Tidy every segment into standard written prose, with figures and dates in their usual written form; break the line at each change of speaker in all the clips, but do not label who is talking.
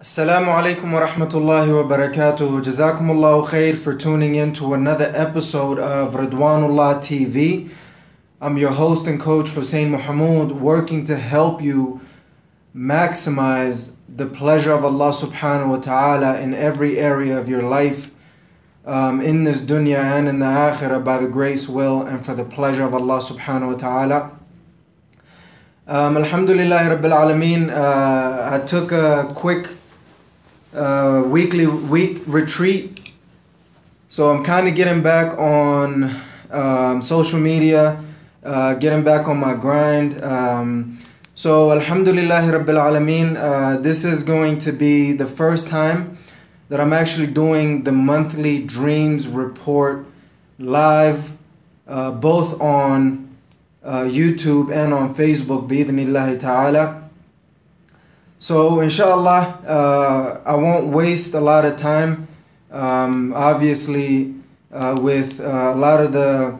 Assalamu alaikum wa rahmatullahi wa barakatuh. Jazakumullahu khair for tuning in to another episode of Ridwanullah TV. I'm your host and coach Hussein Muhammad, working to help you maximize the pleasure of Allah subhanahu wa ta'ala in every area of your life, in this dunya and in the akhirah, by the grace, will, and for the pleasure of Allah subhanahu wa ta'ala. Alhamdulillah Rabbil Alameen. I took a quick week retreat, so I'm kind of getting back on social media, getting back on my grind. So Alhamdulillah Rabbil Alameen, this is going to be the first time that I'm actually doing the monthly dreams report live, both on YouTube and on Facebook, bi'idhnillahi ta'ala. So inshallah, I won't waste a lot of time. Obviously, with a lot of the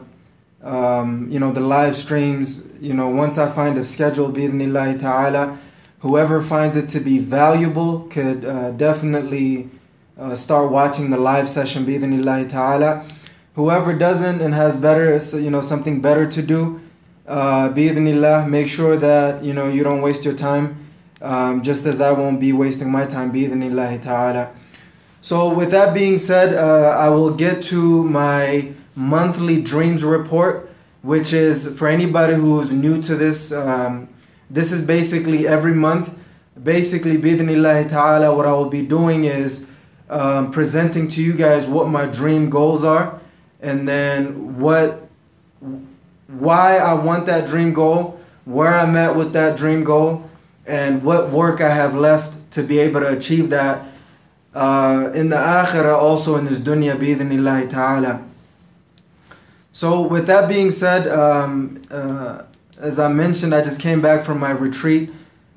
the live streams, once I find a schedule, bi'idhnillahi ta'ala, whoever finds it to be valuable could definitely start watching the live session, bi'idhnillahi ta'ala. Whoever doesn't and has better, something better to do, bi'idhnillah, make sure that you don't waste your time. Just as I won't be wasting my time, bi'idhnillahi ta'ala. So with that being said, I will get to my monthly dreams report, which is, for anybody who's new to this, this is basically every month. Basically, bi'idhnillahi ta'ala, what I will be doing is presenting to you guys what my dream goals are, and then why I want that dream goal, where I'm at with that dream goal, and what work I have left to be able to achieve that in the akhirah, also in this dunya, bi'idhnillahi ta'ala. So with that being said, as I mentioned, I just came back from my retreat,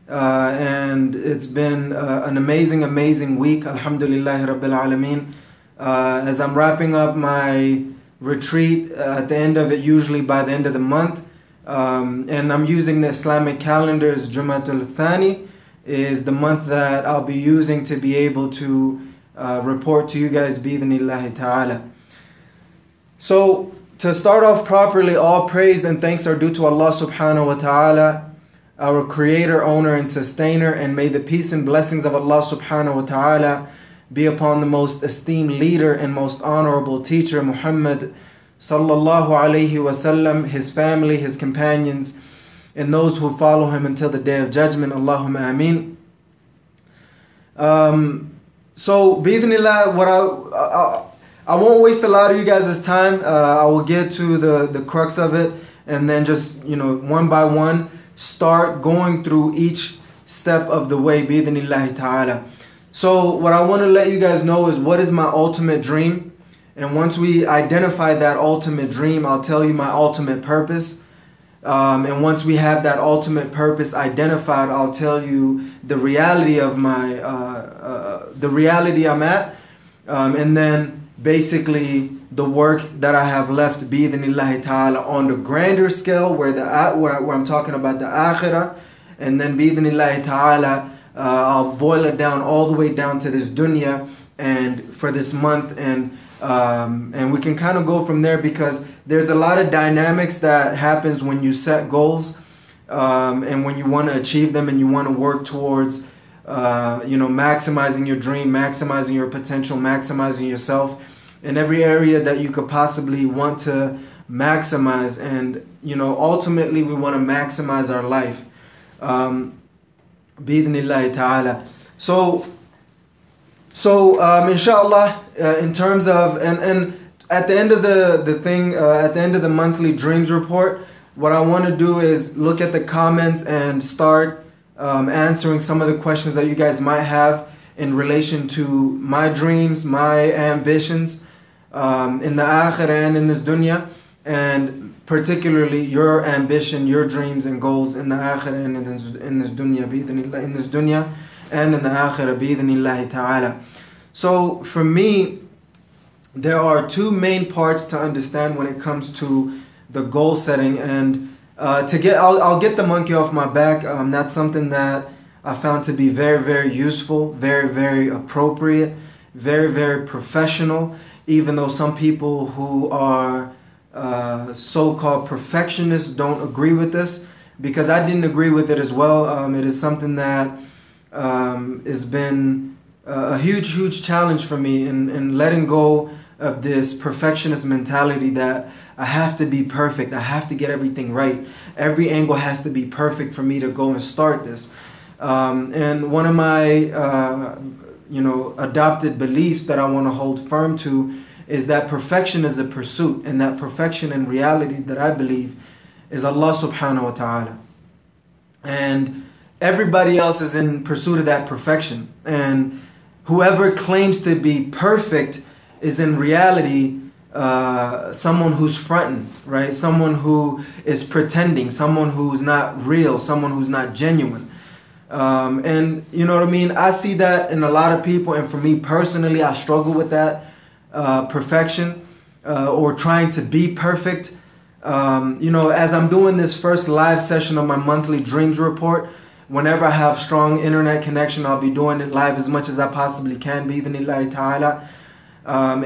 and it's been an amazing week, alhamdulillahi rabbil alameen. As I'm wrapping up my retreat at the end of it, usually by the end of the month, and I'm using the Islamic calendar as Jumada-II is the month that I'll be using to be able to report to you guys, bi'idhnillahi ta'ala. So to start off properly, all praise and thanks are due to Allah subhanahu wa ta'ala, our creator, owner, and sustainer, and may the peace and blessings of Allah subhanahu wa ta'ala be upon the most esteemed leader and most honorable teacher, Muhammad sallallahu alayhi wasallam, his family, his companions, and those who follow him until the day of judgment. Allahumma ameen. So bi'idhnillah, I won't waste a lot of you guys' time. I will get to the crux of it, and then just one by one start going through each step of the way, bi'idhnillahi ta'ala. So what I want to let you guys know is what is my ultimate dream. And once we identify that ultimate dream, I'll tell you my ultimate purpose. And once we have that ultimate purpose identified, I'll tell you the reality of the reality I'm at. And then basically the work that I have left, bi'idhnillahi ta'ala, on the grander scale, where I'm talking about the akhirah. And then bi'idhnillahi ta'ala, I'll boil it down all the way down to this dunya and for this month, and we can kind of go from there, because there's a lot of dynamics that happens when you set goals, and when you want to achieve them and you want to work towards maximizing your dream, maximizing your potential, maximizing yourself in every area that you could possibly want to maximize. And ultimately we want to maximize our life, bi'idhnillahi ta'ala. So inshallah, in terms of, and at the end of the thing, at the end of the monthly dreams report, what I want to do is look at the comments and start answering some of the questions that you guys might have in relation to my dreams, my ambitions in the akhirah and in this dunya, and particularly your ambition, your dreams and goals in the akhirah and in this dunya, bi'idhnillah, in this dunya and in the akhirah, bi'idhnillahi ta'ala. So for me, there are two main parts to understand when it comes to the goal setting, and I'll get the monkey off my back. That's something that I found to be very, very useful, very, very appropriate, very, very professional, even though some people who are so-called perfectionists don't agree with this, because I didn't agree with it as well. It is something that has been a huge, huge challenge for me in letting go of this perfectionist mentality that I have to be perfect. I have to get everything right. Every angle has to be perfect for me to go and start this. And one of my, adopted beliefs that I want to hold firm to is that perfection is a pursuit, and that perfection in reality that I believe is Allah subhanahu wa ta'ala. And everybody else is in pursuit of that perfection. And whoever claims to be perfect is in reality someone who's fronting, right? Someone who is pretending, someone who's not real, someone who's not genuine. And you know what I mean? I see that in a lot of people, and for me personally, I struggle with that perfection or trying to be perfect. As I'm doing this first live session of my monthly dreams report, whenever I have strong internet connection, I'll be doing it live as much as I possibly can, bi-idhnillahi ta'ala.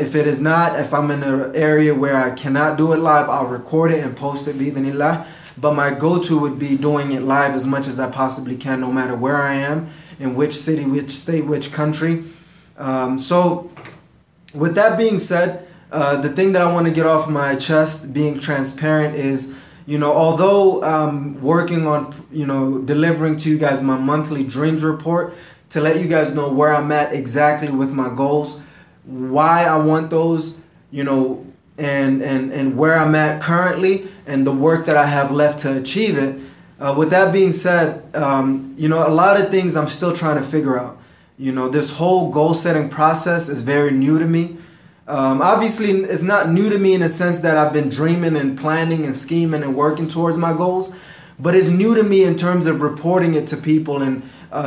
If it is not, if I'm in an area where I cannot do it live, I'll record it and post it, bi-idhnillah. But my go-to would be doing it live as much as I possibly can, no matter where I am, in which city, which state, which country. So with that being said, the thing that I want to get off my chest, being transparent, is, although I'm working on, delivering to you guys my monthly dreams report to let you guys know where I'm at exactly with my goals, why I want those, and where I'm at currently, and the work that I have left to achieve it. With that being said, a lot of things I'm still trying to figure out. This whole goal setting process is very new to me. Obviously, it's not new to me in the sense that I've been dreaming and planning and scheming and working towards my goals, but it's new to me in terms of reporting it to people and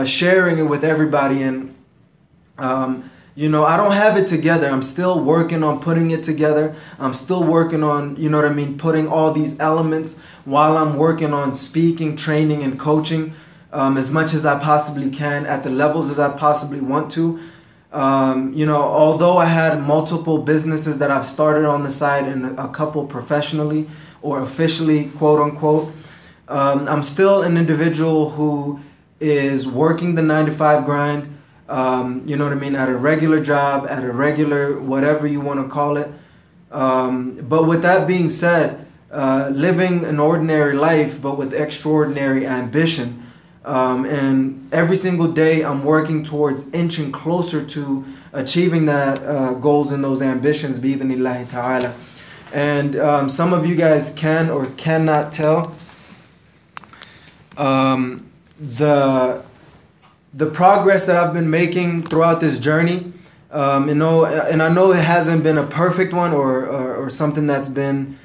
sharing it with everybody. And I don't have it together. I'm still working on putting it together. I'm still working on, putting all these elements while I'm working on speaking, training, and coaching as much as I possibly can at the levels as I possibly want to. Although I had multiple businesses that I've started on the side and a couple professionally or officially, quote unquote, I'm still an individual who is working the 9-to-5 grind. At a regular job, at a regular whatever you want to call it. But with that being said, living an ordinary life but with extraordinary ambition. And every single day I'm working towards inching closer to achieving that goals and those ambitions, bi-idhnillahi ta'ala. And some of you guys can or cannot tell the progress that I've been making throughout this journey, and I know it hasn't been a perfect one or something that's been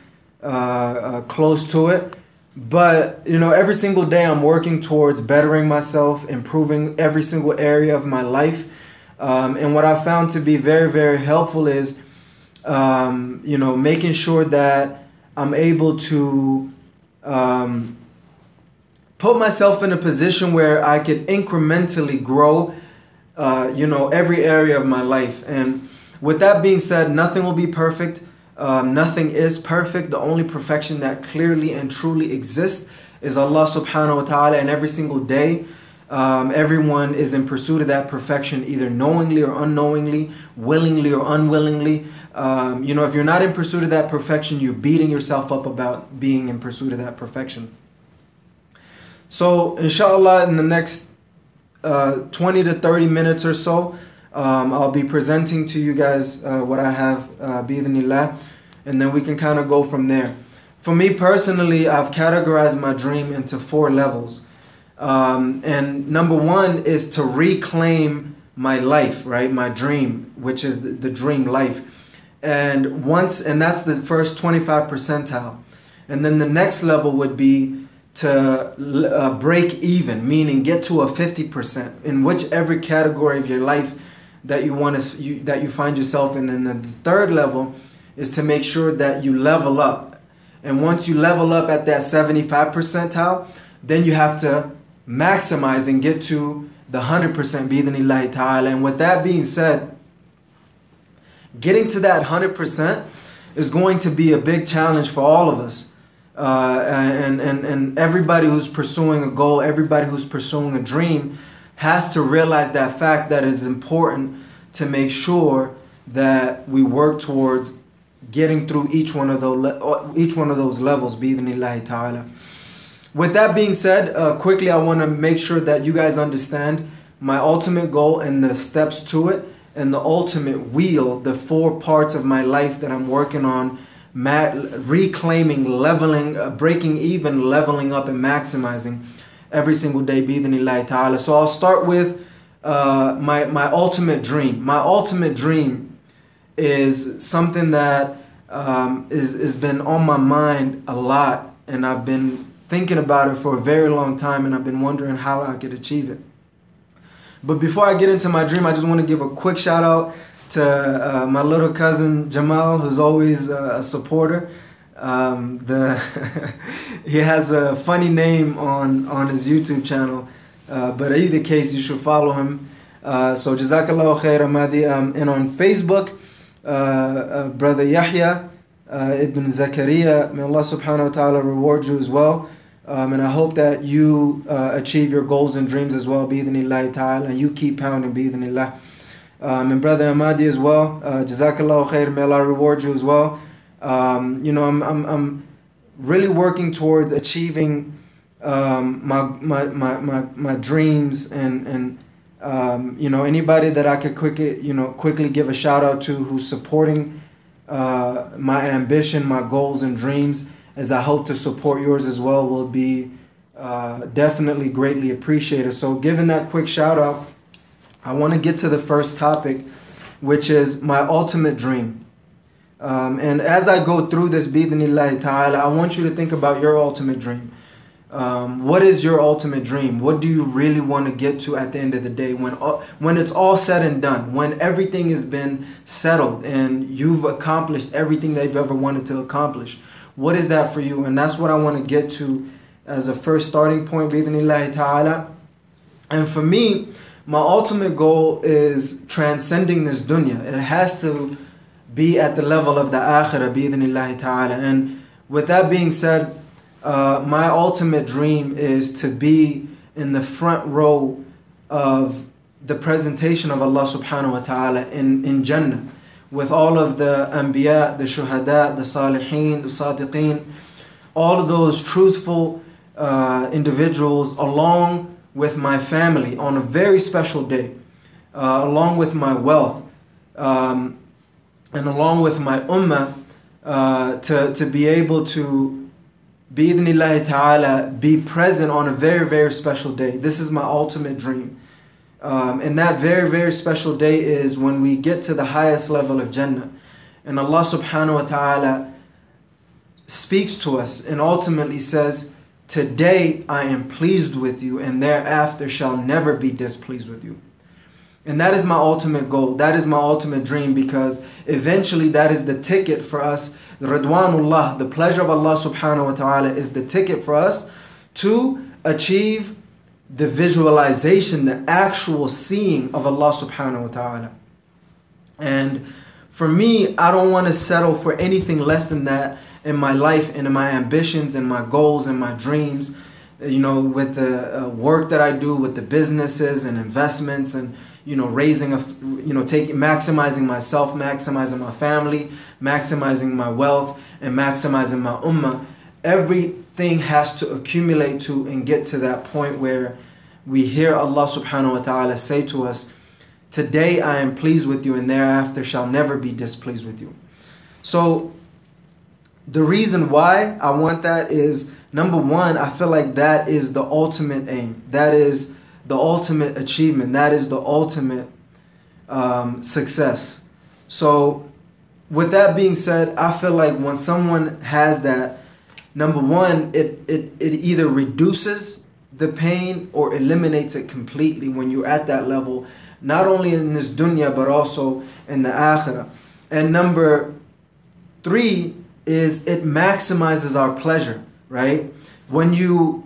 close to it, but every single day I'm working towards bettering myself, improving every single area of my life, and what I found to be very, very helpful is making sure that I'm able to put myself in a position where I could incrementally grow, every area of my life. And with that being said, nothing will be perfect. Nothing is perfect. The only perfection that clearly and truly exists is Allah subhanahu wa ta'ala. And every single day, everyone is in pursuit of that perfection, either knowingly or unknowingly, willingly or unwillingly. If you're not in pursuit of that perfection, you're beating yourself up about being in pursuit of that perfection. So, inshallah, in the next 20 to 30 minutes or so, I'll be presenting to you guys what I have, bi-idhnillah, and then we can kind of go from there. For me personally, I've categorized my dream into 4 levels. And number 1 is to reclaim my life, right? My dream, which is the dream life. And that's the first 25 percentile. And then the next level would be to break even, meaning get to a 50% in whichever category of your life that you find yourself in. And then the third level is to make sure that you level up. And once you level up at that 75 percentile, then you have to maximize and get to the 100% bi'idhnillahi ta'ala. And with that being said, getting to that 100% is going to be a big challenge for all of us. And everybody who's pursuing a goal, everybody who's pursuing a dream has to realize that fact, that it's important to make sure that we work towards getting through each one of those levels, bi'idhnillahi ta'ala. With that being said, quickly I want to make sure that you guys understand my ultimate goal and the steps to it, and the ultimate wheel, the 4 parts of my life that I'm working on, reclaiming, leveling, breaking even, leveling up, and maximizing every single day, bi'idhnillahi ta'ala. So I'll start with my ultimate dream. My ultimate dream is something that is been on my mind a lot, and I've been thinking about it for a very long time, and I've been wondering how I could achieve it. But before I get into my dream, I just want to give a quick shout out to my little cousin Jamal, who's always a supporter. He has a funny name on his YouTube channel, but in either case, you should follow him. So Jazakallahu khair, Amadi. And on Facebook, Brother Yahya Ibn Zakaria, may Allah subhanahu wa ta'ala reward you as well. And I hope that you achieve your goals and dreams as well, bi'idhnillahi ta'ala, and you keep pounding, bi'idhnillah. And Brother Amadi as well, Jazakallahu khair, may Allah reward you as well. I'm really working towards achieving my dreams, and anybody that I could quickly give a shout out to who's supporting my ambition, my goals and dreams, as I hope to support yours as well, will be definitely greatly appreciated. So given that quick shout out, I want to get to the first topic, which is my ultimate dream. And as I go through this, bi'idhnillahi ta'ala, I want you to think about your ultimate dream. What is your ultimate dream? What do you really want to get to at the end of the day, when it's all said and done, when everything has been settled and you've accomplished everything that you've ever wanted to accomplish? What is that for you? And that's what I want to get to as a first starting point, bi'idhnillahi ta'ala. And for me, my ultimate goal is transcending this dunya. It has to be at the level of the akhirah, bi'idhnillahi ta'ala. And with that being said, my ultimate dream is to be in the front row of the presentation of Allah subhanahu wa ta'ala in Jannah, with all of the anbiya, the shuhada, the salihin, the sadiqeen, all of those truthful individuals, along with my family on a very special day, along with my wealth, and along with my ummah, to be able to, bi'idhnillahi ta'ala, be present on a very, very special day. This is my ultimate dream. And that very, very special day is when we get to the highest level of Jannah, and Allah subhanahu wa ta'ala speaks to us and ultimately says, "Today I am pleased with you, and thereafter shall never be displeased with you." And that is my ultimate goal. That is my ultimate dream, because eventually that is the ticket for us. Ridwanullah, the pleasure of Allah subhanahu wa ta'ala, is the ticket for us to achieve the visualization, the actual seeing of Allah subhanahu wa ta'ala. And for me, I don't want to settle for anything less than that in my life and in my ambitions and my goals and my dreams, with the work that I do, with the businesses and investments, and maximizing myself, maximizing my family, maximizing my wealth, and maximizing my ummah. Everything has to accumulate to and get to that point where we hear Allah subhanahu wa ta'ala say to us, "Today I am pleased with you, and thereafter shall never be displeased with you." So the reason why I want that is, number one, I feel like that is the ultimate aim. That is the ultimate achievement. That is the ultimate success. So with that being said, I feel like when someone has that, number one, it either reduces the pain or eliminates it completely when you're at that level, not only in this dunya but also in the akhirah. And number three is it maximizes our pleasure, right? When you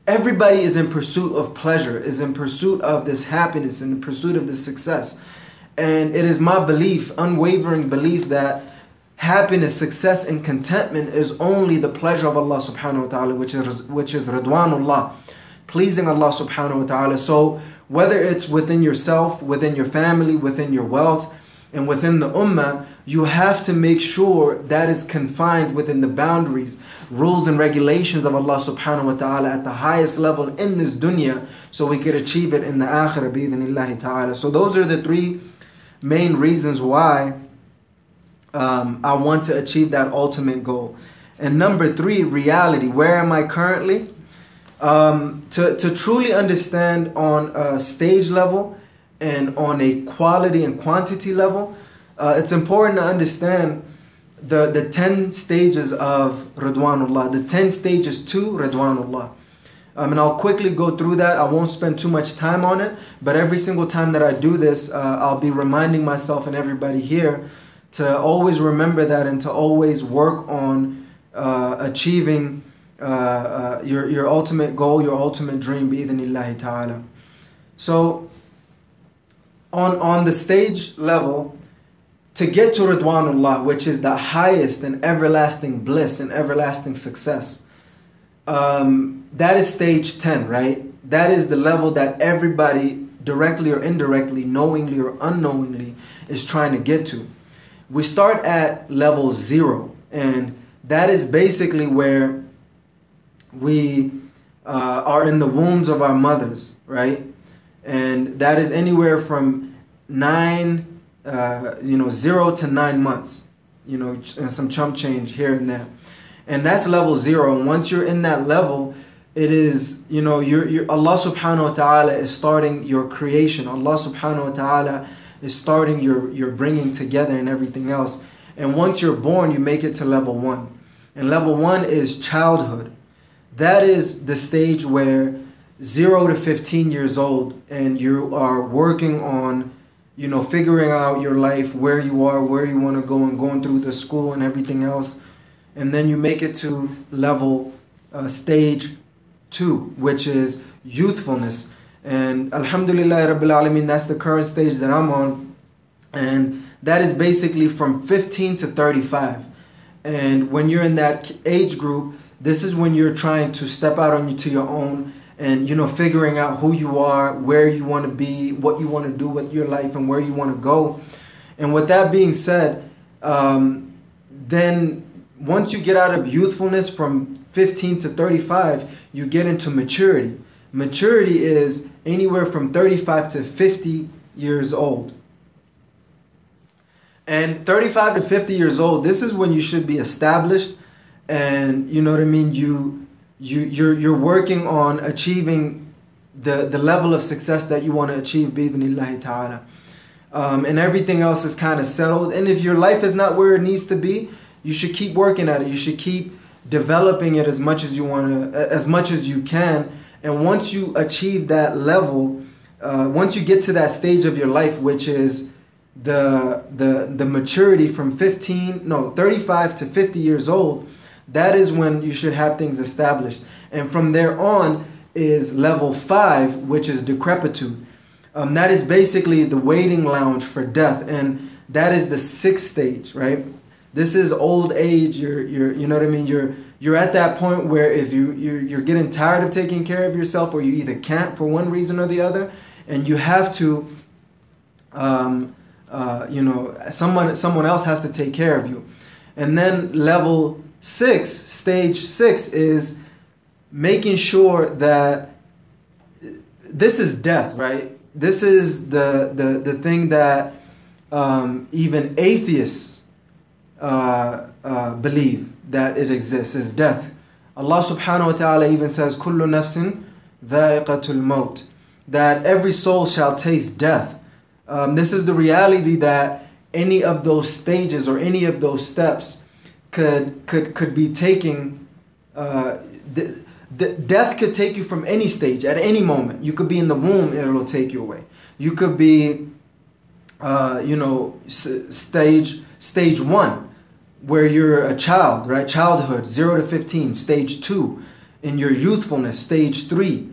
Everybody is in pursuit of pleasure, is in pursuit of this happiness, in pursuit of this success. And it is my belief, unwavering belief, that happiness, success, and contentment is only the pleasure of Allah subhanahu wa ta'ala, which is Ridwanullah, pleasing Allah subhanahu wa ta'ala. So whether it's within yourself, within your family, within your wealth, and within the ummah, you have to make sure that is confined within the boundaries, rules and regulations of Allah subhanahu wa ta'ala at the highest level in this dunya, so we could achieve it in the akhirah bi-idhnillahi ta'ala. So those are the three main reasons why I want to achieve that ultimate goal. And number three, reality. Where am I currently? To truly understand on a stage level and on a quality and quantity level, it's important to understand the 10 stages of Ridwanullah, the 10 stages to Ridwanullah. And I'll quickly go through that. I won't spend too much time on it, but every single time that I do this, I'll be reminding myself and everybody here to always remember that and to always work on achieving your ultimate goal, your ultimate dream, bi-idhnillahi ta'ala. So on the stage level, to get to Ridwanullah, which is the highest and everlasting bliss and everlasting success, that is stage 10, right? That is the level that everybody, directly or indirectly, knowingly or unknowingly, is trying to get to. We start at level 0, and that is basically where we are in the wombs of our mothers, right? And that is anywhere from 0 to 9 months, and some chump change here and there. And that's level 0. And once you're in that level, it is, Allah subhanahu wa ta'ala is starting your creation. Allah subhanahu wa ta'ala is starting your bringing together and everything else. And once you're born, you make it to level 1. And level 1 is childhood. That is the stage where 0 to 15 years old, and you are working on, figuring out your life, where you are, where you want to go, and going through the school and everything else. And then you make it to level stage 2, which is youthfulness. And alhamdulillah rabbil alameen, that's the current stage that I'm on. And that is basically from 15 to 35. And when you're in that age group, this is when you're trying to step out to your own and, figuring out who you are, where you want to be, what you want to do with your life, and where you want to go. And with that being said, then once you get out of youthfulness from 15 to 35, you get into maturity. Maturity is anywhere from 35 to 50 years old. And 35 to 50 years old, this is when you should be established, and you're working on achieving the level of success that you want to achieve, bi-idhnillahi ta'ala. And everything else is kind of settled. And if your life is not where it needs to be, you should keep working at it. You should keep developing it as much as you can. And once you achieve that level, once you get to that stage of your life, which is the maturity from 35 to 50 years old, that is when you should have things established. And from there on is level 5, which is decrepitude. That is basically the waiting lounge for death, and that is the 6th stage, right? This is old age. You're at that point where if you're getting tired of taking care of yourself, or you either can't for one reason or the other, and you have to, someone else has to take care of you. And then level 6, stage 6, is making sure that this is death, right? This is the thing that even atheists believe that it exists, is death. Allah subhanahu wa ta'ala even says, Kullu nafsin dha'iqatul maut, that every soul shall taste death. This is the reality that any of those stages or any of those steps could be taking. Death could take you from any stage at any moment. You could be in the womb and it'll take you away. You could be, stage 1, where you're a child, right? Childhood, 0 to 15. Stage 2, In your youthfulness, stage 3.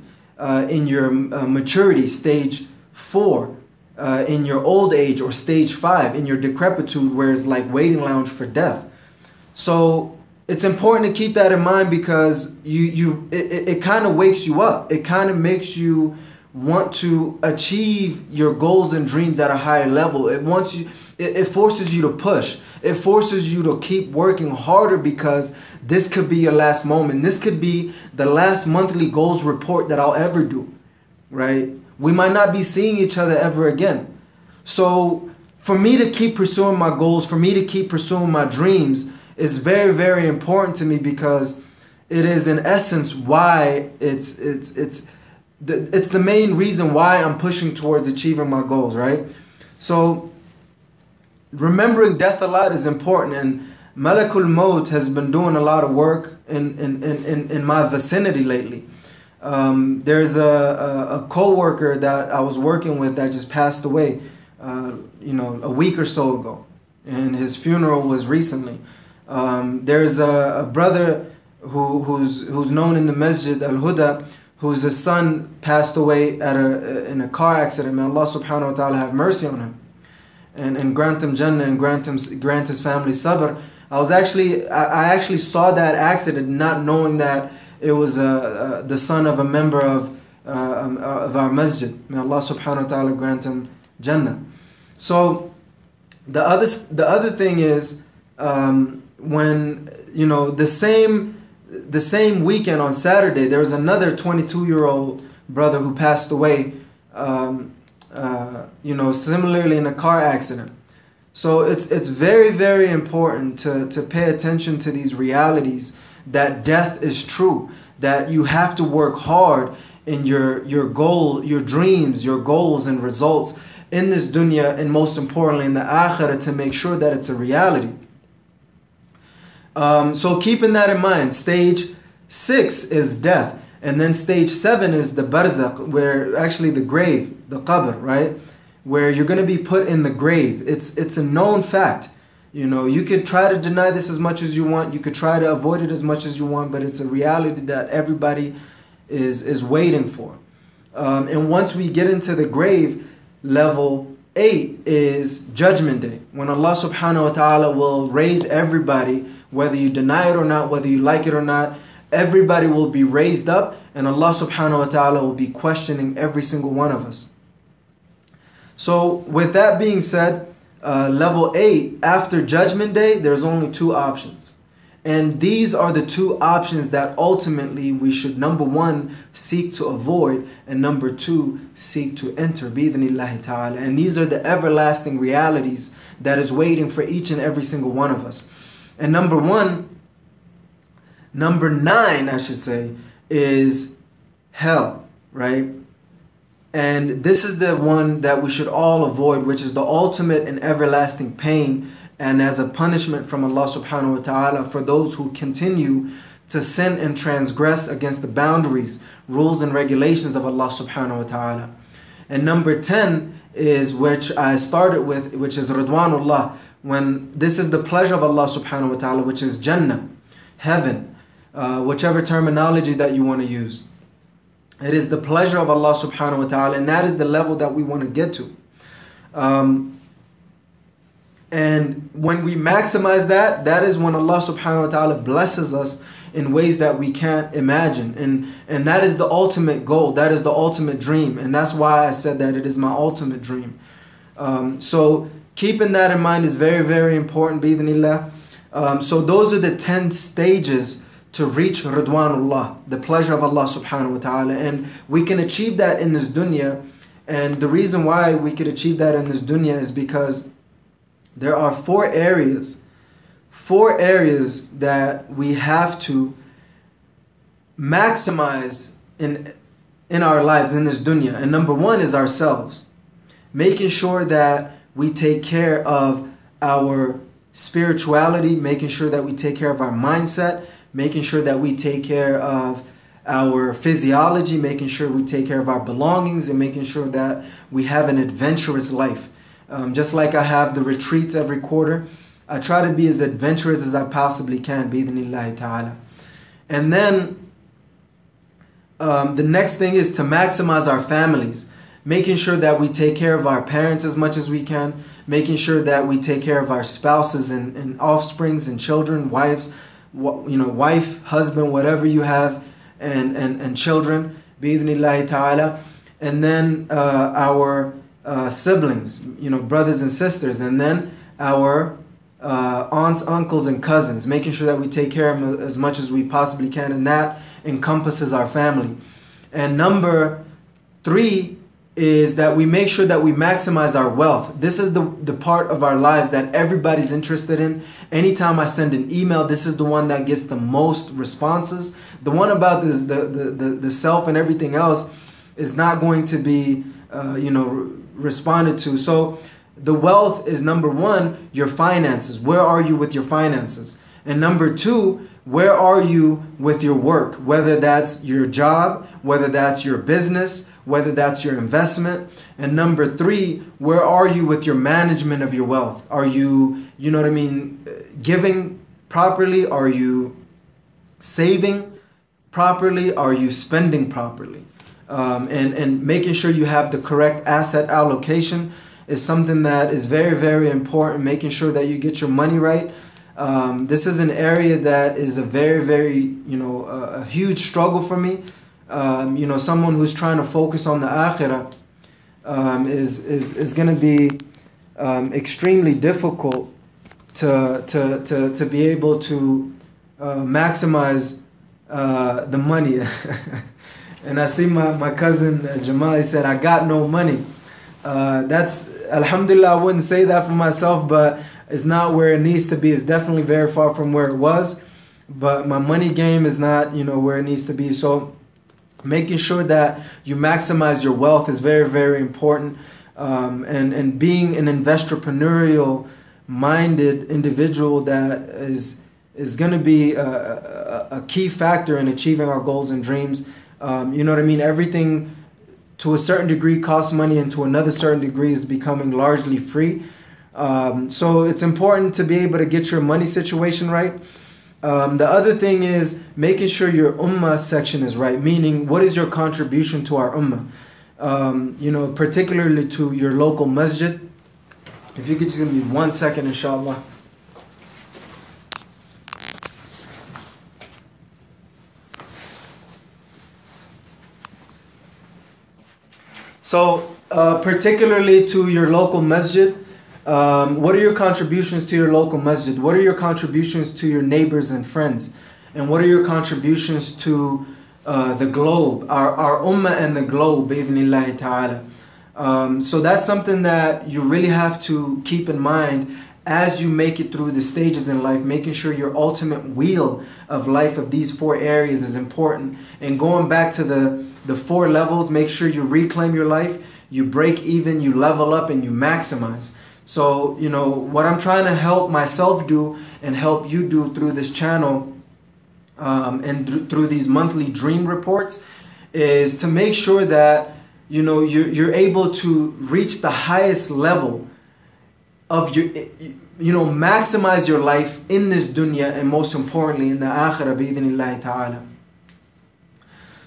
In your maturity, stage 4. In your old age, or stage 5. In your decrepitude, where it's like waiting lounge for death. So it's important to keep that in mind, because it kind of wakes you up. It kind of makes you want to achieve your goals and dreams at a higher level. It forces you to push. It forces you to keep working harder, because this could be your last moment. This could be the last monthly goals report that I'll ever do, right? We might not be seeing each other ever again. So for me to keep pursuing my goals, for me to keep pursuing my dreams, is very, very important to me, because it is in essence why it's the main reason why I'm pushing towards achieving my goals, right? So remembering death a lot is important, and Malakul Maut has been doing a lot of work in my vicinity lately. There's a co-worker that I was working with that just passed away, a week or so ago, and his funeral was recently. There's a brother who's known in the Masjid Al-Huda, whose son passed away in a car accident. May Allah subhanahu wa ta'ala have mercy on him and grant him Jannah, and grant his family sabr. I actually saw that accident, not knowing that it was the son of a member of our masjid. May Allah subhanahu wa ta'ala grant him Jannah. So the other thing is, when the same weekend on Saturday, there was another 22-year-old brother who passed away, similarly in a car accident. So it's very, very important to pay attention to these realities, that death is true, that you have to work hard in your goal, your dreams, your goals and results in this dunya, and most importantly in the akhirah, to make sure that it's a reality. So keeping that in mind, stage 6 is death, and then stage 7 is the barzakh, where actually the grave, the qabr, right? Where you're going to be put in the grave. It's a known fact. You could try to deny this as much as you want. You could try to avoid it as much as you want, but it's a reality that everybody is waiting for. And once we get into the grave, level 8 is Judgment Day, when Allah subhanahu wa ta'ala will raise everybody, whether you deny it or not, whether you like it or not. Everybody will be raised up, and Allah subhanahu wa ta'ala will be questioning every single one of us. So with that being said, level 8, after Judgment Day, there's only 2 options. And these are the 2 options that ultimately we should, number 1, seek to avoid, and number 2, seek to enter, bi-idhnillahi ta'ala. And these are the everlasting realities that is waiting for each and every single one of us. And number 9, I should say, is hell, right? And this is the one that we should all avoid, which is the ultimate and everlasting pain, and as a punishment from Allah subhanahu wa ta'ala for those who continue to sin and transgress against the boundaries, rules and regulations of Allah subhanahu wa ta'ala. And number 10 is, which I started with, which is Ridwanullah, when this is the pleasure of Allah subhanahu wa ta'ala, which is Jannah, heaven, whichever terminology that you want to use. It is the pleasure of Allah subhanahu wa ta'ala, and that is the level that we want to get to. And when we maximize that, that is when Allah subhanahu wa ta'ala blesses us in ways that we can't imagine. And that is the ultimate goal. That is the ultimate dream. And that's why I said that it is my ultimate dream. So keeping that in mind is very, very important, bi-idhnillah. So those are the 10 stages to reach Ridwanullah, the pleasure of Allah subhanahu wa ta'ala. And we can achieve that in this dunya. And the reason why we could achieve that in this dunya is because there are 4 areas that we have to maximize in our lives in this dunya. And number 1 is ourselves. Making sure that we take care of our spirituality, making sure that we take care of our mindset, making sure that we take care of our physiology, making sure we take care of our belongings, and making sure that we have an adventurous life. Just like I have the retreats every quarter, I try to be as adventurous as I possibly can, bi-idhnillahi ta'ala. And then The next thing is to maximize our families, making sure that we take care of our parents as much as we can, making sure that we take care of our spouses and offsprings and children, wives, wife, husband, whatever you have, and children, bi'idhnillahi ta'ala. And then our siblings, brothers and sisters, and then our aunts, uncles, and cousins, making sure that we take care of them as much as we possibly can, and that encompasses our family. And number 3 is that we make sure that we maximize our wealth. This is the part of our lives that everybody's interested in. Anytime I send an email, this is the one that gets the most responses. The one about the self and everything else is not going to be responded to. So the wealth is number 1, your finances. Where are you with your finances? And number 2, where are you with your work? Whether that's your job, whether that's your business, whether that's your investment. And number 3, where are you with your management of your wealth? Are you, giving properly? Are you saving properly? Are you spending properly? And making sure you have the correct asset allocation is something that is very, very important. Making sure that you get your money right. This is an area that is a very, very, a huge struggle for me. Someone who's trying to focus on the akhirah is going to be extremely difficult to be able to maximize the money. And I see my cousin Jamal, he said, I got no money. That's, alhamdulillah, I wouldn't say that for myself, but it's not where it needs to be. It's definitely very far from where it was. But my money game is not, where it needs to be. So making sure that you maximize your wealth is very, very important. And being an entrepreneurial minded individual that is going to be a key factor in achieving our goals and dreams. Everything to a certain degree costs money, and to another certain degree is becoming largely free. So it's important to be able to get your money situation right. The other thing is making sure your ummah section is right, meaning what is your contribution to our ummah, particularly to your local masjid. If you could just give me 1 second, inshallah. So, particularly to your local masjid, what are your contributions to your local masjid? What are your contributions to your neighbors and friends? And what are your contributions to the globe, our ummah and the globe, bi'idhnillahi ta'ala? So that's something that you really have to keep in mind as you make it through the stages in life, making sure your ultimate wheel of life of these 4 areas is important. And going back to the 4 levels, make sure you reclaim your life, you break even, you level up, and you maximize. So, what I'm trying to help myself do and help you do through this channel and through these monthly dream reports is to make sure that, you're able to reach the highest level of your, maximize your life in this dunya, and most importantly in the akhirah, bi'idhnillahi ta'ala.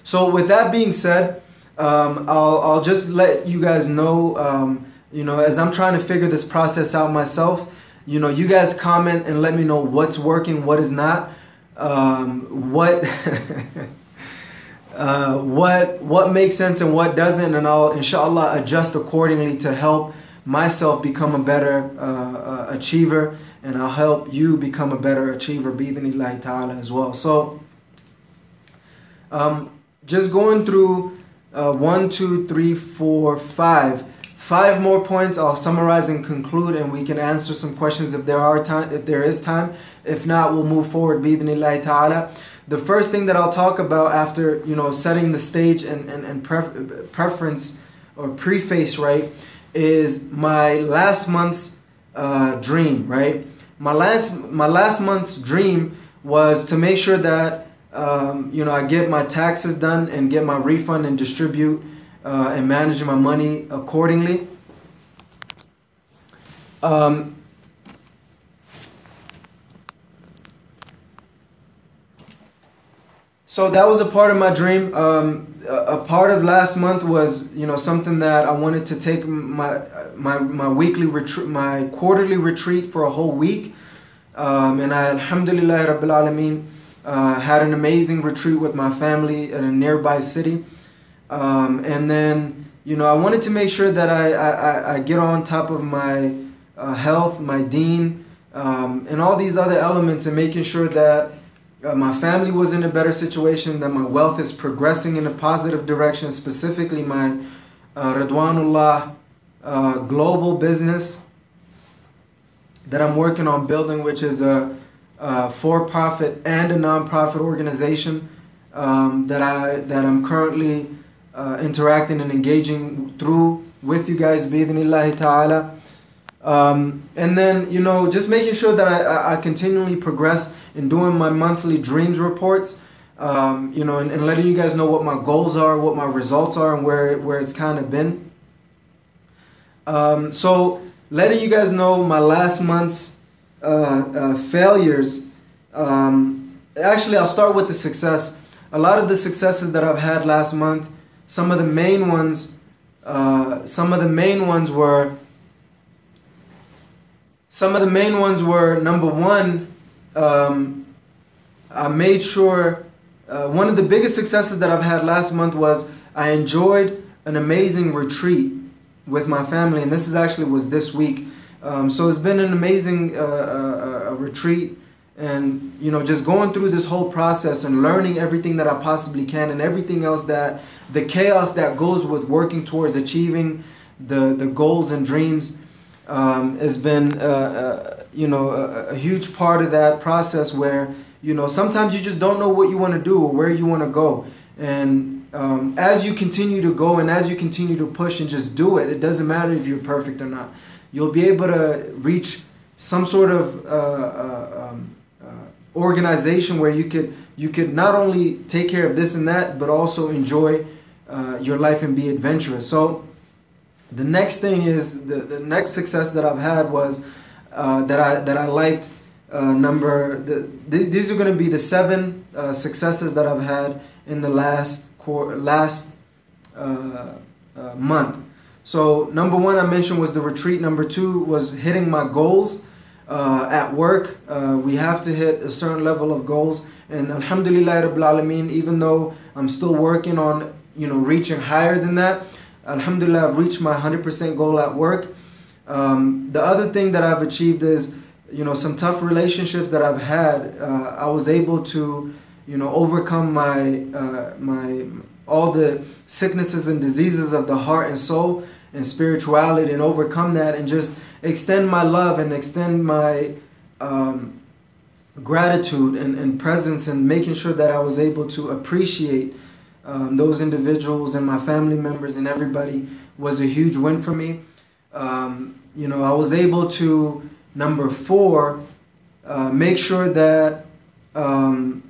So with that being said, I'll just let you guys know, as I'm trying to figure this process out myself, you guys comment and let me know what's working, what is not, what makes sense and what doesn't, and I'll inshallah adjust accordingly to help myself become a better achiever, and I'll help you become a better achiever, bi'idhnillahi ta'ala, as well. So just going through 1, 2, 3, 4, 5 more points. I'll summarize and conclude, and we can answer some questions if there is time. If not, we'll move forward, bi'idhnillahi ta'ala. The first thing that I'll talk about after setting the stage and preference or preface right is my last month's dream, right? My last month's dream was to make sure that I get my taxes done and get my refund and distribute and manage my money accordingly. So that was a part of my dream. A part of last month was, something that I wanted to take my weekly retreat, my quarterly retreat for a whole week. And I, alhamdulillah rabbil alameen, had an amazing retreat with my family in a nearby city. And then, I wanted to make sure that I get on top of my health, my deen, and all these other elements, and making sure that my family was in a better situation, that my wealth is progressing in a positive direction, specifically my Ridwanullah global business that I'm working on building, which is a for-profit and a non-profit organization that I'm currently interacting and engaging through with you guys, bi-idhnillahi ta'ala. And then, just making sure that I continually progress in doing my monthly dreams reports, and letting you guys know what my goals are, what my results are, and where it's kind of been. So letting you guys know my last month's failures. Actually, I'll start with the success. A lot of the successes that I've had last month, some of the main ones were, number one, I made sure, one of the biggest successes that I've had last month was I enjoyed an amazing retreat with my family, and this was this week. So it's been an amazing retreat, and just going through this whole process and learning everything that I possibly can, and everything else that the chaos that goes with working towards achieving the goals and dreams has been a huge part of that process, where sometimes you just don't know what you want to do or where you want to go, and as you continue to go and as you continue to push and just do it, it doesn't matter if you're perfect or not, you'll be able to reach some sort of organization where you could not only take care of this and that, but also enjoy your life and be adventurous. So the next thing is the next success that I've had was that I liked. These are going to be the 7 successes that I've had in the last month. So number 1 I mentioned was the retreat. Number 2 was hitting my goals at work. We have to hit a certain level of goals, and alhamdulillah rabbil alameen, even though I'm still working on reaching higher than that, alhamdulillah, I've reached my 100% goal at work. The other thing that I've achieved is, some tough relationships that I've had. I was able to, overcome my all the sicknesses and diseases of the heart and soul and spirituality, and overcome that, and just extend my love and extend my gratitude and presence, and making sure that I was able to appreciate those individuals and my family members and everybody was a huge win for me. I was able to, number 4, make sure that I'm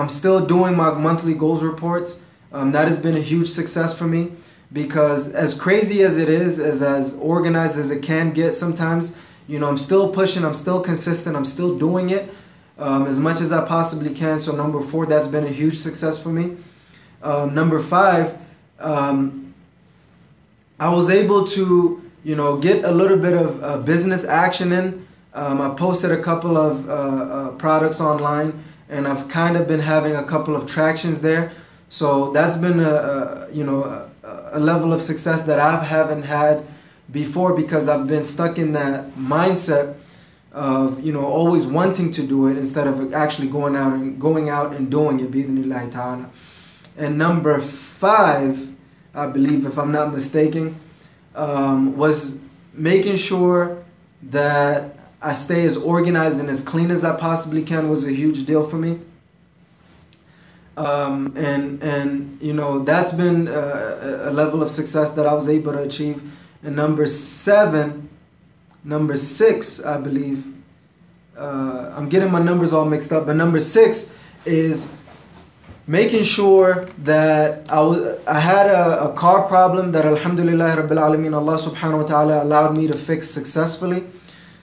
still doing my monthly goals reports. That has been a huge success for me, because as crazy as it is, as organized as it can get sometimes, I'm still pushing, I'm still consistent, I'm still doing it as much as I possibly can. So number 4, that's been a huge success for me. Number 5, I was able to get a little bit of business action in. I posted a couple of products online, and I've kind of been having a couple of tractions there. So that's been a level of success that I haven't had before, because I've been stuck in that mindset of always wanting to do it instead of actually going out and doing it, bi-idhnillahi ta'ala. And number 5, I believe, if I'm not mistaken, was making sure that I stay as organized and as clean as I possibly can was a huge deal for me. That's been a level of success that I was able to achieve. And number 6, I believe, I'm getting my numbers all mixed up, but number 6 is making sure that I had a car problem that alhamdulillah rabbil alameen, Allah subhanahu wa ta'ala allowed me to fix successfully.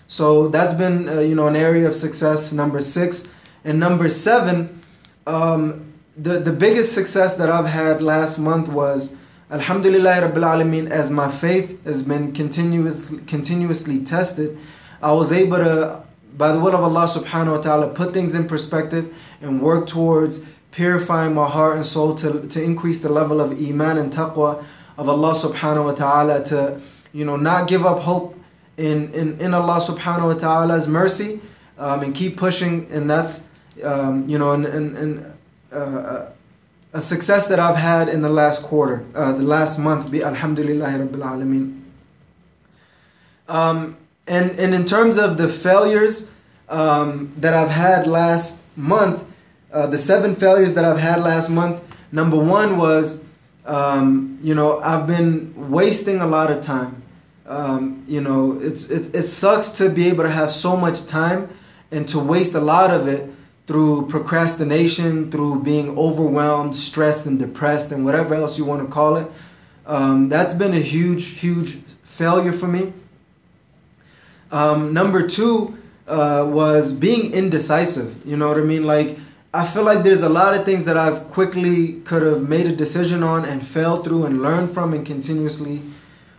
So that's been an area of success, number 6. And number 7, The biggest success that I've had last month was, Alhamdulillah Rabbil Alameen, as my faith has been continuously tested, I was able to, by the will of Allah subhanahu wa ta'ala, put things in perspective and work towards purifying my heart and soul to increase the level of iman and taqwa of Allah subhanahu wa ta'ala, to not give up hope in Allah subhanahu wa ta'ala's mercy, and keep pushing. And that's a success that I've had in the last quarter, the last month, alhamdulillahi rabbil alameen. And in terms of the failures that I've had last month, the 7 failures that I've had last month, number 1 was, I've been wasting a lot of time. It sucks to be able to have so much time and to waste a lot of it through procrastination, through being overwhelmed, stressed, and depressed, and whatever else you want to call it. That's been a huge failure for me. Number 2 was being indecisive. You know what I mean? Like, I feel like there's a lot of things that I've quickly could have made a decision on and failed through and learned from and continuously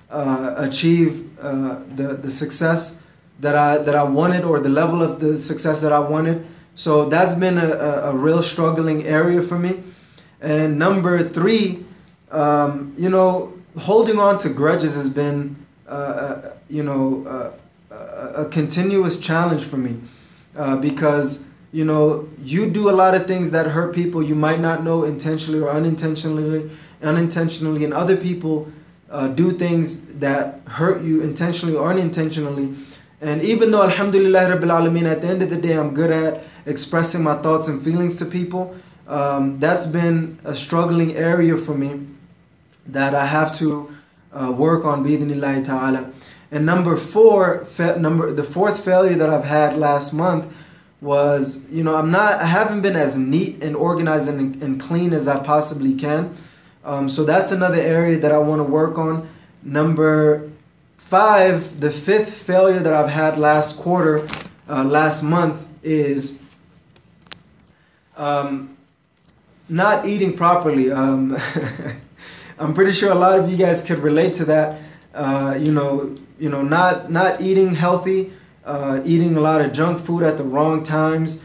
achieve the success that I wanted, or the level of the success that I wanted. So that's been a real struggling area for me. And number 3, holding on to grudges has been, a continuous challenge for me, because you do a lot of things that hurt people you might not know, intentionally or unintentionally, and other people do things that hurt you intentionally or unintentionally. And even though, alhamdulillah rabbil alameen, at the end of the day I'm good at expressing my thoughts and feelings to people, that's been a struggling area for me that I have to work on, bi'idhnillahi ta'ala. And number 4, the 4th failure that I've had last month was, I haven't been as neat and organized and clean as I possibly can. So that's another area that I want to work on. Number 5, the 5th failure that I've had last month is not eating properly. I'm pretty sure a lot of you guys could relate to that. Not eating healthy, eating a lot of junk food at the wrong times,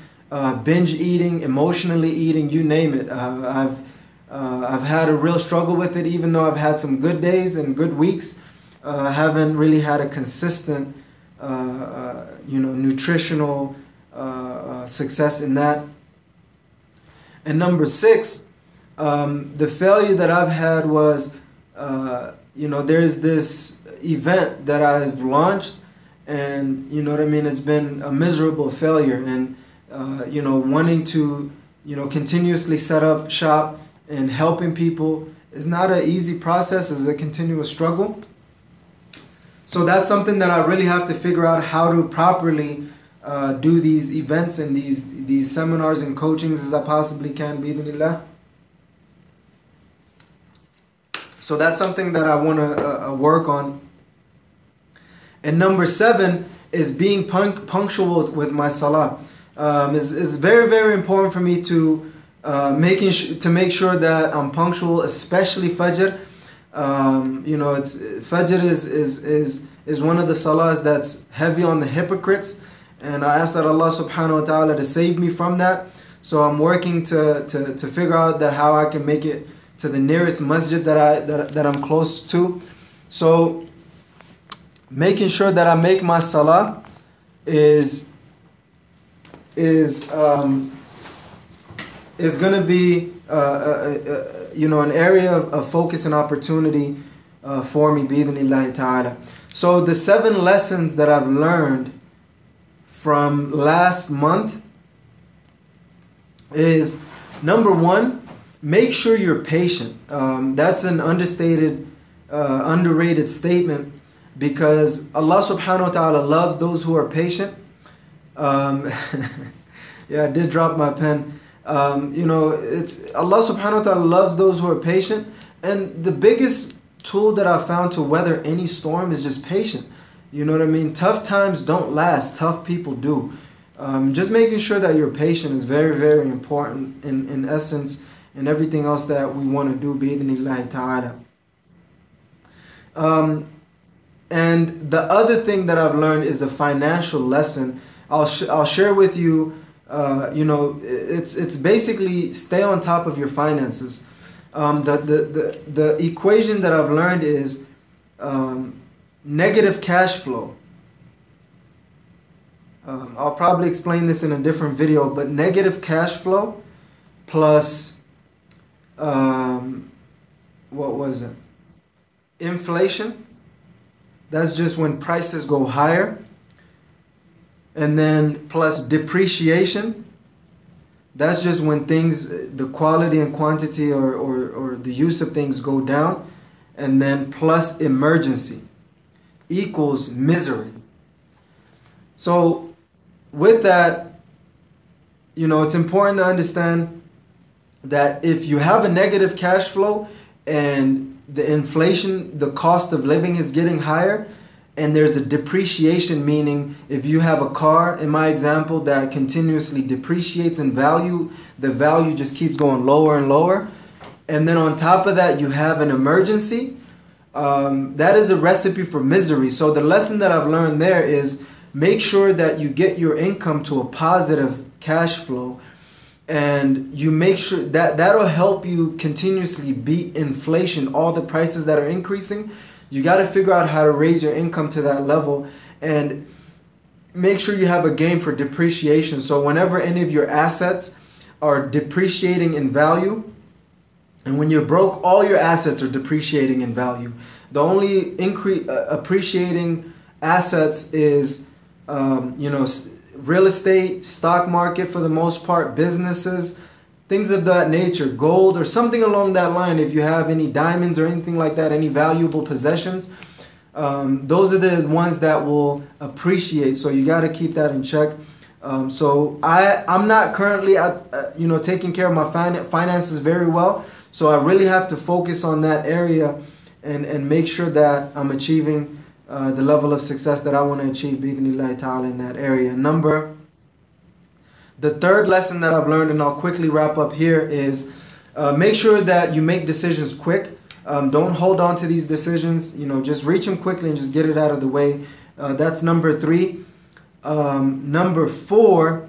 binge eating, emotionally eating, you name it. I've had a real struggle with it, even though I've had some good days and good weeks. I haven't really had a consistent, nutritional success in that. And number 6, the failure that I've had was, there's this event that I've launched, and it's been a miserable failure. And wanting to continuously set up shop and helping people is not an easy process. It's a continuous struggle. So that's something that I really have to figure out how to properly do these events and these seminars and coachings as I possibly can, bi'idhnillah. So that's something that I want to work on. And number 7 is being punctual with my salah. It's very, very important for me to make sure that I'm punctual, especially Fajr. Fajr is one of the salahs that's heavy on the hypocrites, and I ask that Allah subhanahu wa ta'ala to save me from that. So I'm working to figure out that how I can make it to the nearest masjid that I'm close to. So making sure that I make my salah is going to be an area of focus and opportunity for me, bi'idhnillahi ta'ala. So the 7 lessons that I've learned from last month is, number 1, make sure you're patient. That's an underrated statement, because Allah subhanahu wa ta'ala loves those who are patient. Yeah, I did drop my pen. It's Allah subhanahu wa ta'ala loves those who are patient. And the biggest tool that I found to weather any storm is just patient. You know what I mean? Tough times don't last. Tough people do. Just making sure that you're patient is very, very important in essence, and everything else that we want to do, bi-idhnillahi ta'ala. And the other thing that I've learned is a financial lesson. I'll share with you. It's basically stay on top of your finances. The equation that I've learned is negative cash flow. I'll probably explain this in a different video, but negative cash flow plus what was it? Inflation. That's just when prices go higher. And then plus depreciation. That's just when things, the quality and quantity or the use of things go down. And then plus emergency equals misery. So with that, it's important to understand that if you have a negative cash flow and the inflation, the cost of living is getting higher, and there's a depreciation, meaning if you have a car, in my example, that continuously depreciates in value, the value just keeps going lower and lower, and then on top of that you have an emergency, that is a recipe for misery. So the lesson that I've learned there is make sure that you get your income to a positive cash flow, and you make sure that that'll help you continuously beat inflation, all the prices that are increasing. You got to figure out how to raise your income to that level, and make sure you have a game for depreciation. So whenever any of your assets are depreciating in value, and when you're broke, all your assets are depreciating in value. The only appreciating assets is real estate, stock market for the most part, businesses, things of that nature, gold or something along that line. If you have any diamonds or anything like that, any valuable possessions, those are the ones that will appreciate. So you got to keep that in check. So I'm not currently taking care of my finances very well. So I really have to focus on that area and make sure that I'm achieving the level of success that I want to achieve, bi-idhnillahi ta'ala, in that area. The third lesson that I've learned, and I'll quickly wrap up here, is make sure that you make decisions quick. Don't hold on to these decisions. Just reach them quickly and just get it out of the way. That's number 3. Number 4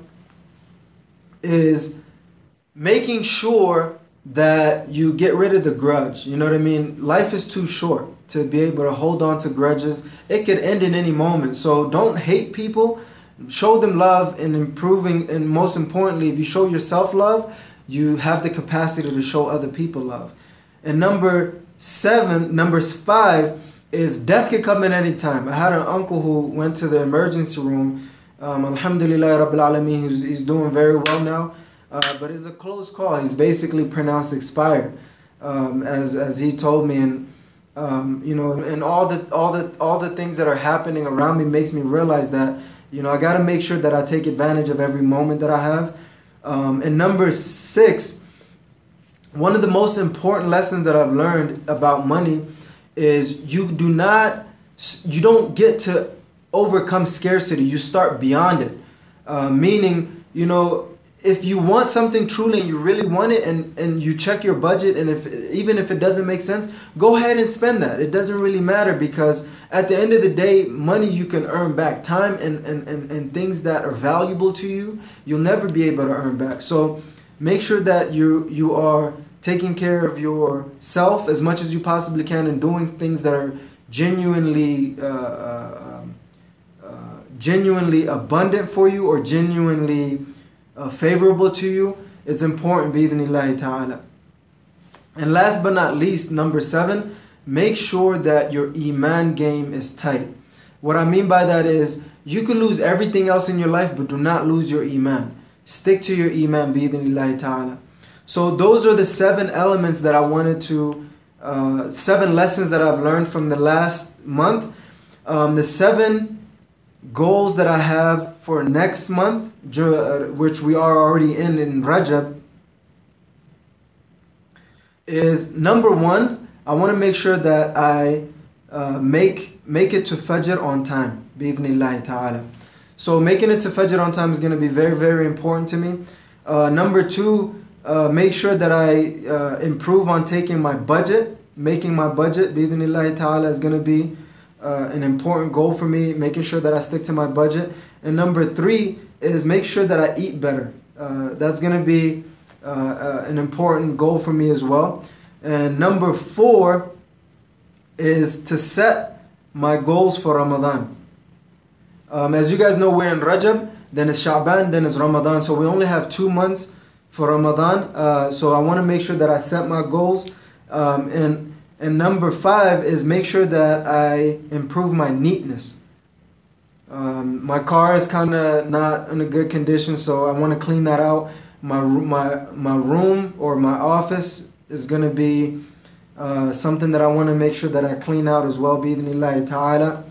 is making sure that you get rid of the grudge. You know what I mean? Life is too short to be able to hold on to grudges. It could end in any moment. So don't hate people. Show them love and improving. And most importantly, if you show yourself love, you have the capacity to show other people love. And number 5 is death could come at any time. I had an uncle who went to the emergency room. Alhamdulillah Rabbil Alameen, he's doing very well now. But it's a close call. He's basically pronounced expired, as he told me, and and all the things that are happening around me makes me realize that I got to make sure that I take advantage of every moment that I have. And number 6, one of the most important lessons that I've learned about money is you don't get to overcome scarcity. You start beyond it, meaning if you want something truly and you really want it, and you check your budget, and even if it doesn't make sense, go ahead and spend that. It doesn't really matter, because at the end of the day, money you can earn back. Time and things that are valuable to you, you'll never be able to earn back. So make sure that you are taking care of yourself as much as you possibly can, and doing things that are genuinely abundant for you, or genuinely favorable to you. It's important, bi-idhnillahi ta'ala. And last but not least, number 7, make sure that your iman game is tight. What I mean by that is, you can lose everything else in your life, but do not lose your iman. Stick to your iman, bi-idhnillahi ta'ala. So those are the 7 elements that I wanted to, 7 lessons that I've learned from the last month. The 7 goals that I have for next month, which we are already in Rajab, is number 1, I want to make sure that I make it to Fajr on time, bi-idhnillahi ta'ala. So making it to Fajr on time is going to be very, very important to me. Number two, make sure that I improve on taking my budget. Making my budget, bi-idhnillahi ta'ala, is going to be an important goal for me, making sure that I stick to my budget. And number three is make sure that I eat better. That's going to be an important goal for me as well. And number four is to set my goals for Ramadan. As you guys know, we're in Rajab, then it's Sha'ban, then it's Ramadan. So we only have 2 months for Ramadan. So I want to make sure that I set my goals. And number five is make sure that I improve my neatness. My car is kind of not in a good condition, so I want to clean that out. My room or my office is going to be something that I want to make sure that I clean out as well, bi-idhnillahi ta'ala.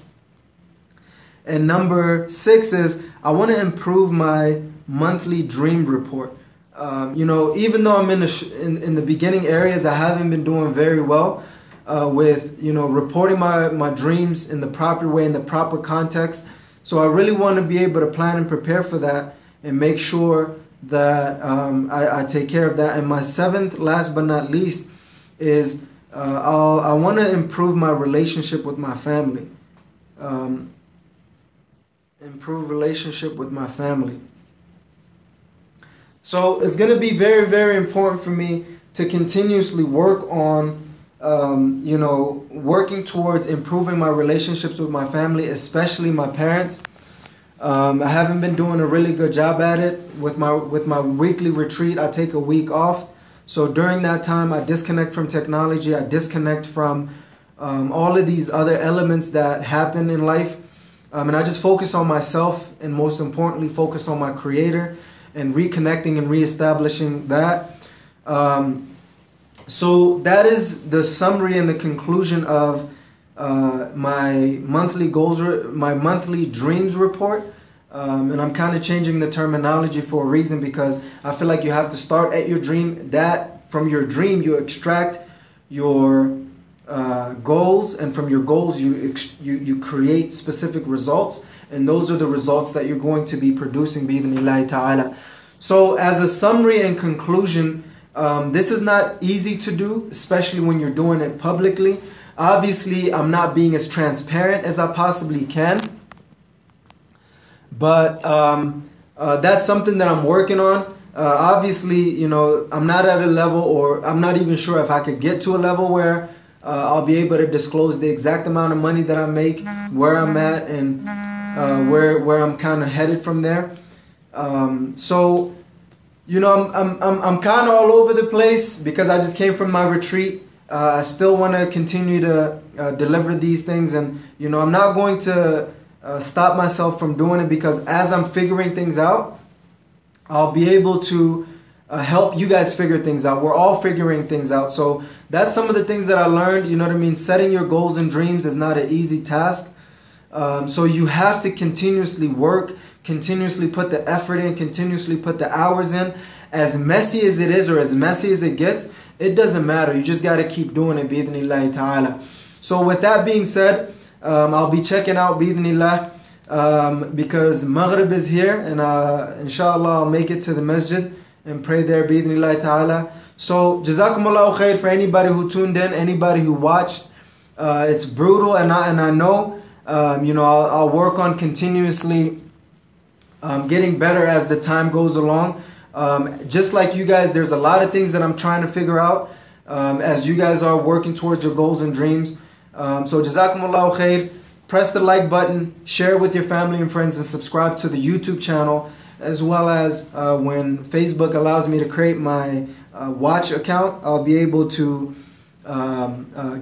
And number six is I want to improve my monthly dream report. Even though I'm in the beginning areas, I haven't been doing very well with reporting my dreams in the proper way, in the proper context. So I really want to be able to plan and prepare for that and make sure that I take care of that. And my seventh, last but not least, is I want to improve my relationship with my family. Improve relationship with my family. So it's going to be very, very important for me to continuously work on, working towards improving my relationships with my family, especially my parents. I haven't been doing a really good job at it. With my weekly retreat, I take a week off. So during that time, I disconnect from technology. I disconnect from all of these other elements that happen in life. And I just focus on myself, and most importantly, focus on my Creator and reconnecting and reestablishing that. So that is the summary and the conclusion of my monthly goals, my monthly dreams report. And I'm kind of changing the terminology for a reason, because I feel like you have to start at your dream. That from your dream you extract your goals, and from your goals you create specific results, and those are the results that you're going to be producing bi-idhnillahi ta'ala. So as a summary and conclusion, this is not easy to do, especially when you're doing it publicly. Obviously, I'm not being as transparent as I possibly can, but that's something that I'm working on. Obviously, I'm not at a level, or I'm not even sure if I could get to a level where I'll be able to disclose the exact amount of money that I make, where I'm at, and where I'm kind of headed from there. So, I'm kind of all over the place because I just came from my retreat. I still want to continue to deliver these things, and I'm not going to stop myself from doing it, because as I'm figuring things out, I'll be able to help you guys figure things out. We're all figuring things out. So that's some of the things that I learned. Setting your goals and dreams is not an easy task. So you have to continuously work, continuously put the effort in, continuously put the hours in. As messy as it is, or as messy as it gets, it doesn't matter. You just got to keep doing it, bi-idhnillahi ta'ala. So with that being said, I'll be checking out bi-idhnillah, because Maghrib is here, and inshallah I'll make it to the masjid and pray there, bi-idhnillahi ta'ala. So jazakumullahu khair for anybody who tuned in, anybody who watched. It's brutal, and I know, I'll work on continuously getting better as the time goes along. Just like you guys, there's a lot of things that I'm trying to figure out as you guys are working towards your goals and dreams. So jazakumullahu khair. Press the like button, share it with your family and friends, and subscribe to the YouTube channel, as well as when Facebook allows me to create my watch account, I'll be able to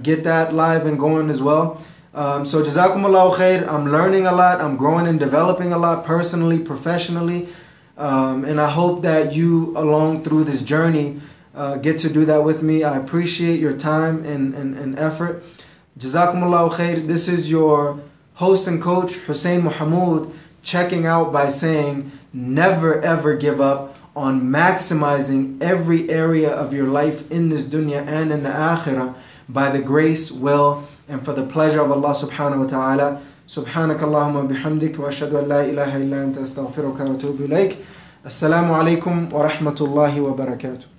get that live and going as well. So jazakumullahu khair. I'm learning a lot. I'm growing and developing a lot personally, professionally. And I hope that you, along through this journey, get to do that with me. I appreciate your time and effort. Jazakumullahu khair. This is your host and coach, Hussein Muhammad, checking out by saying, never ever give up on maximizing every area of your life in this dunya and in the akhirah by the grace, will, and for the pleasure of Allah subhanahu wa ta'ala. سبحانك اللهم بحمدك وأشهد أن لا إله إلا أنت أستغفرك وأتوب إليك. السلام عليكم ورحمة الله وبركاته.